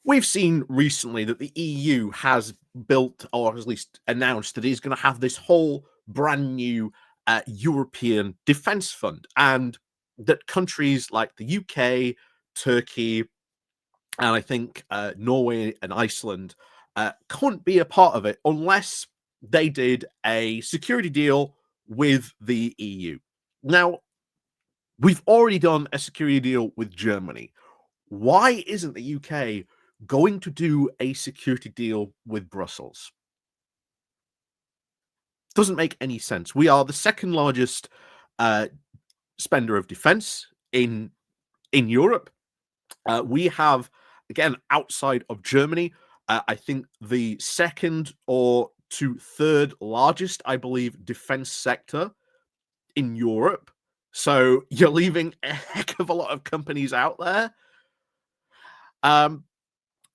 We've seen recently that the EU has built, or at least announced, that it's going to have this whole brand new European defense fund, and that countries like the UK, Turkey, and I think Norway and Iceland couldn't be a part of it unless they did a security deal with the EU. Now, we've already done a security deal with Germany. Why isn't the UK going to do a security deal with Brussels? Doesn't make any sense. We are the second largest spender of defense in Europe. We have, again, outside of Germany, I think the second or to third largest, I believe, defense sector in Europe. So you're leaving a heck of a lot of companies out there.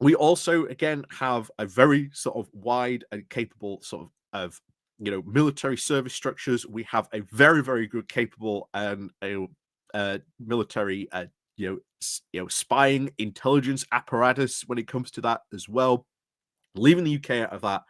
We also, again, have a very sort of wide and capable sort of military service structures. We have a very, very good, capable and military, spying intelligence apparatus when it comes to that as well. Leaving the UK out of that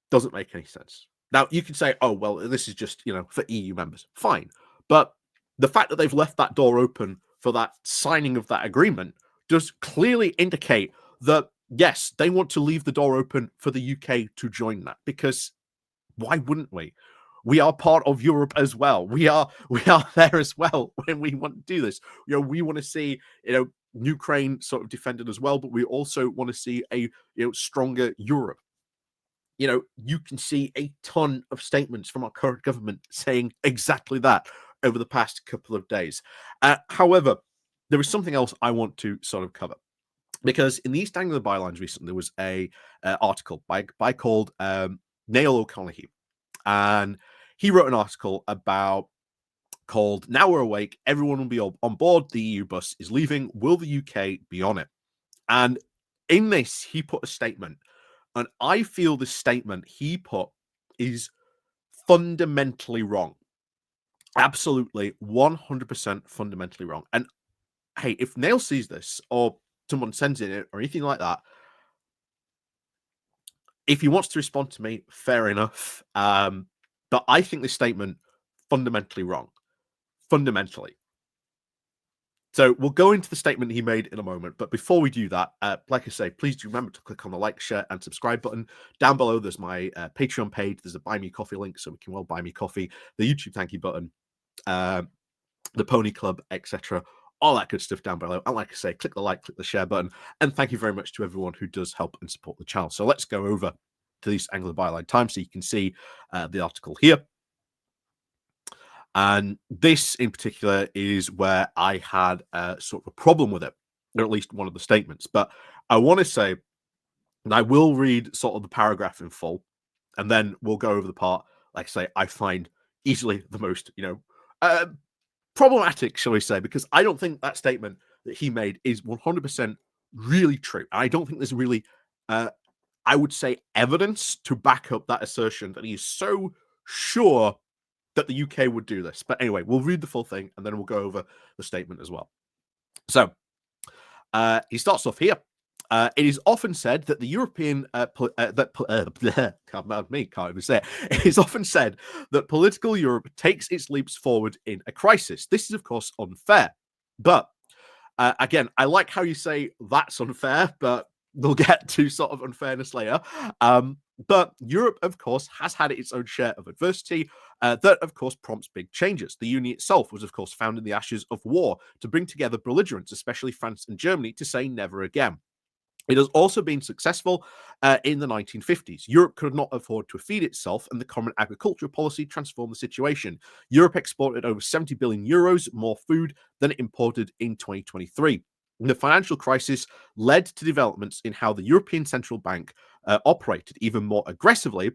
doesn't make any sense. Now, you can say, oh, well, this is just, for EU members. Fine. But the fact that they've left that door open for that signing of that agreement does clearly indicate that, yes, they want to leave the door open for the UK to join that, because why wouldn't we? We are part of Europe as well. We are there as well when we want to do this. We want to see, Ukraine sort of defended as well, but we also want to see a stronger Europe. You can see a ton of statements from our current government saying exactly that over the past couple of days. However, there is something else I want to sort of cover, because in the East Anglia Bylines recently there was a article by called Niall Ó Conghaile, and he wrote an article called "Now We're Awake, Everyone Will Be on Board. The EU bus is leaving. Will the UK be on it?" And in this, he put a statement, and I feel this statement he put is fundamentally wrong. Absolutely, 100% fundamentally wrong. And hey, if Niall sees this or someone sends it or anything like that, if he wants to respond to me, fair enough. But I think this statement fundamentally wrong. Fundamentally. So we'll go into the statement he made in a moment. But before we do that, like I say, please do remember to click on the like, share, and subscribe button. Down below, there's my Patreon page. There's a Buy Me Coffee link, so we can well buy me coffee. The YouTube thank you button, the Pony Club, etc. All that good stuff down below. And like I say, click the like, click the share button. And thank you very much to everyone who does help and support the channel. So let's go over to the East Anglia Bylines Times so you can see the article here. And this in particular is where I had sort of a problem with it, or at least one of the statements. But I want to say, and I will read sort of the paragraph in full, and then we'll go over the part, like I say, I find easily the most, problematic, shall we say, because I don't think that statement that he made is 100% really true. I don't think there's really, I would say, evidence to back up that assertion that he is so sure that the UK would do this. But anyway, we'll read the full thing and then we'll go over the statement as well. So he starts off here. It is often said that the European can't even say it. It is often said that political Europe takes its leaps forward in a crisis. This is, of course, unfair. But again, I like how you say that's unfair, but we'll get to sort of unfairness later. But Europe, of course, has had its own share of adversity that, of course, prompts big changes. The Union itself was, of course, found in the ashes of war to bring together belligerents, especially France and Germany, to say never again. It has also been successful in the 1950s. Europe could not afford to feed itself, and the common agricultural policy transformed the situation. Europe exported over 70 billion euros more food than it imported in 2023. The financial crisis led to developments in how the European Central Bank operated even more aggressively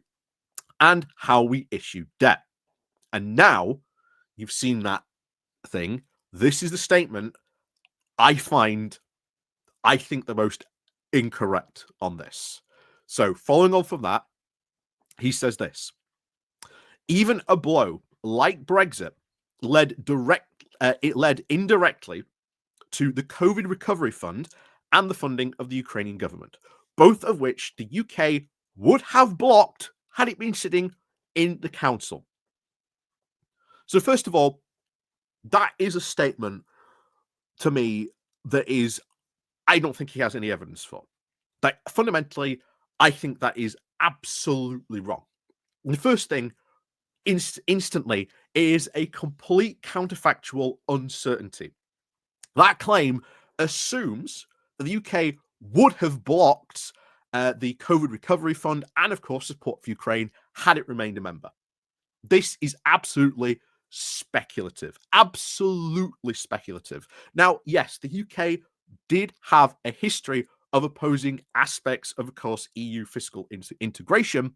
and how we issue debt. And now you've seen that thing. This is the statement I think the most incorrect on this. So following on from that, he says this: even a blow like Brexit led indirectly to the COVID recovery fund and the funding of the Ukrainian government, both of which the UK would have blocked had it been sitting in the council. So first of all, that is a statement to me that is, I don't think he has any evidence for. Like, fundamentally, I think that is absolutely wrong. And the first thing, instantly, is a complete counterfactual uncertainty. That claim assumes that the UK would have blocked the COVID recovery fund and, of course, support for Ukraine had it remained a member. This is absolutely speculative. Absolutely speculative. Now, yes, the UK did have a history of opposing aspects of course, EU fiscal integration,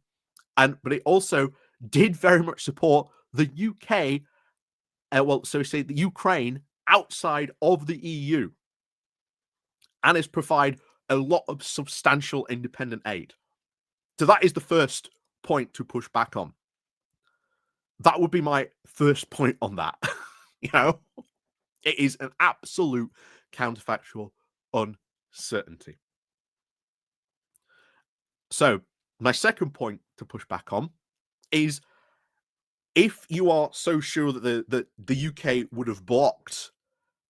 but it also did very much support the UK, so we say the Ukraine outside of the EU, and has provided a lot of substantial independent aid. So that is the first point to push back on. That would be my first point on that. You know, it is an absolute counterfactual uncertainty. So, my second point to push back on is, if you are so sure that the UK would have blocked,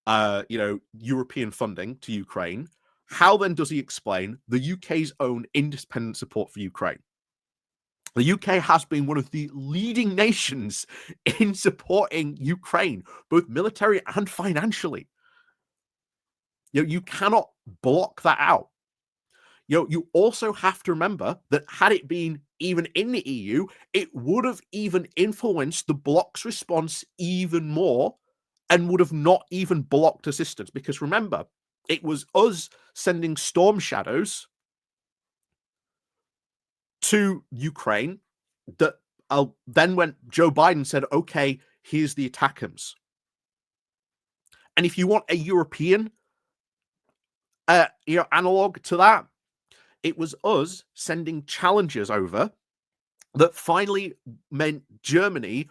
European funding to Ukraine, how then does he explain the UK's own independent support for Ukraine? The UK has been one of the leading nations in supporting Ukraine, both military and financially. You cannot block that out. You also have to remember that had it been even in the EU, it would have even influenced the bloc's response even more and would have not even blocked assistance. Because remember, it was us sending storm shadows to Ukraine that then when Joe Biden said, okay, here's the ATACMS. And if you want a European analog to that, it was us sending challengers over that finally meant Germany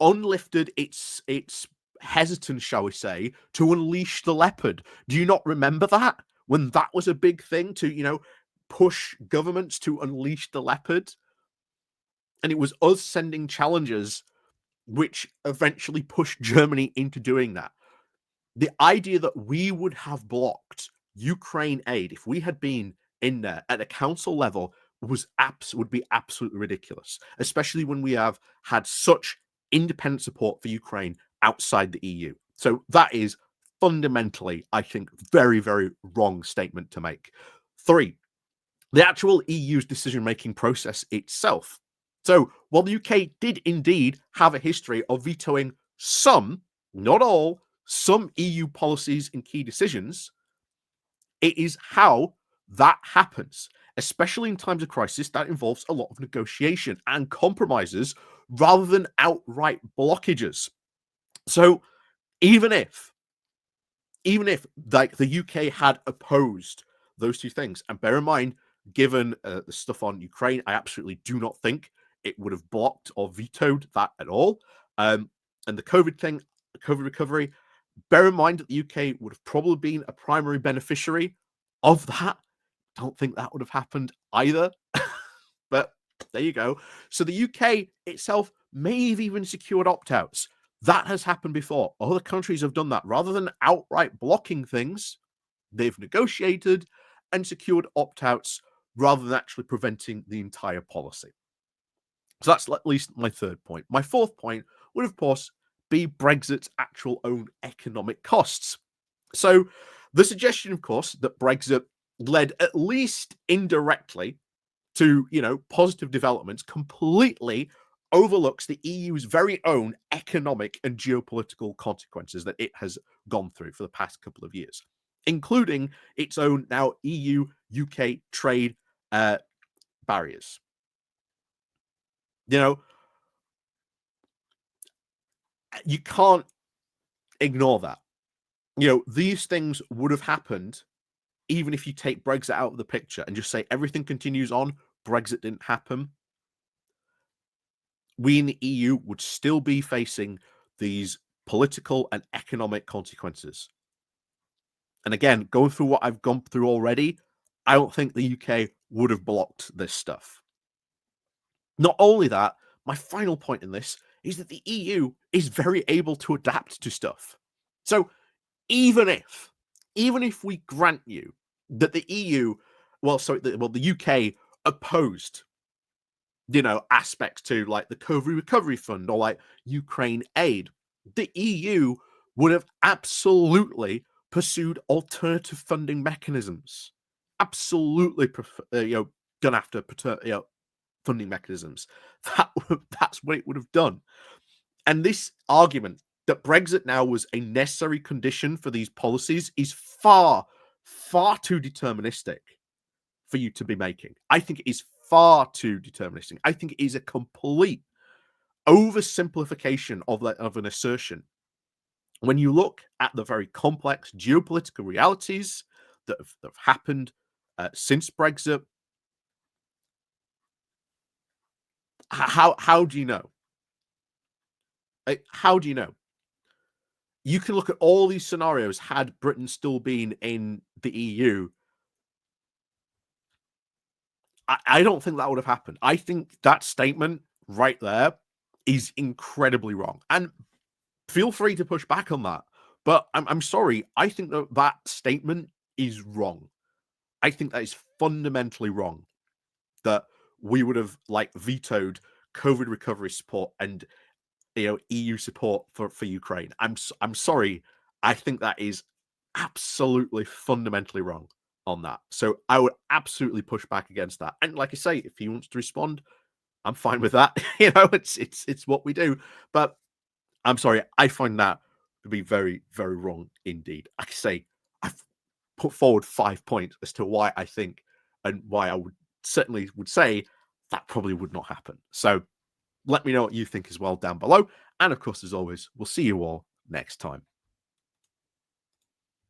unlifted its hesitance, shall we say, to unleash the leopard. Do you not remember that? When that was a big thing to, push governments to unleash the leopard? And it was us sending challengers which eventually pushed Germany into doing that. The idea that we would have blocked Ukraine aid if we had been in there at a council level would be absolutely ridiculous, especially when we have had such independent support for Ukraine outside the EU. So that is fundamentally, I think, very, very wrong statement to make. 3, the actual EU's decision-making process itself. So while the UK did indeed have a history of vetoing some, not all, some EU policies and key decisions, it is how that happens, especially in times of crisis, that involves a lot of negotiation and compromises rather than outright blockages. So even if like the UK had opposed those two things, and bear in mind, given the stuff on Ukraine, I absolutely do not think it would have blocked or vetoed that at all. And the COVID recovery, bear in mind that the UK would have probably been a primary beneficiary of that. Don't think that would have happened either. But there you go. So the UK itself may have even secured opt-outs. That has happened before. Other countries have done that. Rather than outright blocking things, they've negotiated and secured opt-outs rather than actually preventing the entire policy. So that's at least my third point. My fourth point would, of course, be Brexit's actual own economic costs. So the suggestion, of course, that Brexit led at least indirectly to, positive developments completely overlooks the EU's very own economic and geopolitical consequences that it has gone through for the past couple of years, including its own now EU-UK trade barriers. You can't ignore that. These things would have happened even if you take Brexit out of the picture and just say everything continues on, Brexit didn't happen. We in the EU would still be facing these political and economic consequences. And again, going through what I've gone through already, I don't think the UK would have blocked this stuff. Not only that, my final point in this is that the EU is very able to adapt to stuff. So even if we grant you that the EU, the UK opposed, aspects to like the COVID recovery fund or like Ukraine aid, the EU would have absolutely pursued alternative funding mechanisms. Absolutely, gone after funding mechanisms. That's what it would have done. And this argument that Brexit now was a necessary condition for these policies is far, far too deterministic for you to be making. I think it is far too deterministic. I think it is a complete oversimplification of an assertion. When you look at the very complex geopolitical realities that have happened since Brexit, how do you know? How do you know? You can look at all these scenarios had Britain still been in the EU. I don't think that would have happened. I think that statement right there is incredibly wrong. And feel free to push back on that. But I'm sorry. I think that statement is wrong. I think that is fundamentally wrong. That we would have like vetoed COVID recovery support and EU support for Ukraine. I'm sorry. I think that is absolutely fundamentally wrong on that. So I would absolutely push back against that. And like I say, if he wants to respond, I'm fine with that. It's what we do. But I'm sorry, I find that to be very, very wrong indeed. Like I say, I've put forward 5 points as to why I think and why I would say that probably would not happen. So let me know what you think as well down below. And of course, as always, we'll see you all next time.